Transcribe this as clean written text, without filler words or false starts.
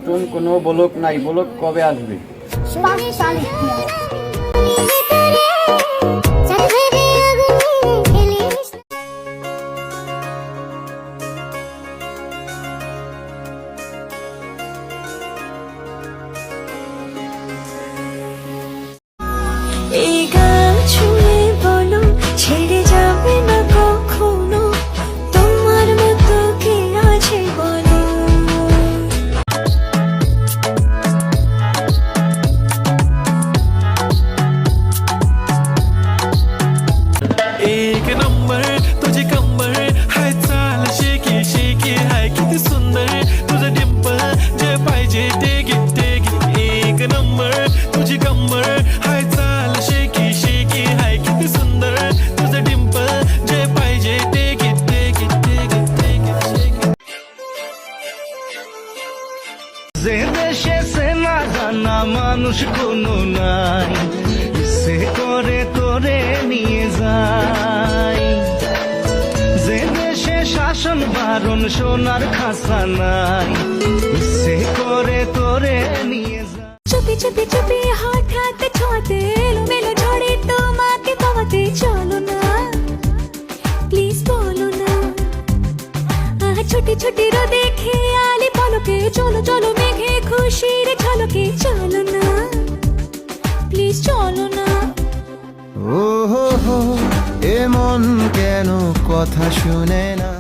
নতুন কোনো ব্লগ নাই, ব্লগ কবে আসবে? এই গান শুনে বলো ছেড়ে যাবে না কখনো, তোমার মতো কে আছে বলো। एक नंबर तुझे कंबर हाय चाल शेकी शेकी हाय किती सुंदर तुझं डिंपल जे पाहिजे ते घे ते घे. एक नंबर तुझी कंबर हाय चाल शेकी शेकी हाय किती सुंदर तुझं डिंपल जे पाहिजे ते घे ते घे ते घे ते घे. যে দেশে সে না জানা মানুষ কোনো নাই, সে করে তোরে নিয়ে যায়। যে দেশে শাসন বারণ সোনার খাসা নাই, সে করে তোরে নিয়ে যায়। চুপি চুপি চুপি হঠাৎ ছোঁয়াতে এলোমেলো ঝড়ে তোমাকে পাওয়াতে চলো না, প্লিজ বলো না। ছোটি ছোটি রোদে খেয়ালি পলকে চলো চলো মেঘে খুশির ঝলকে চলো না, প্লিজ চলো না। ও হো হো, এমন কেন কথা শুনে না?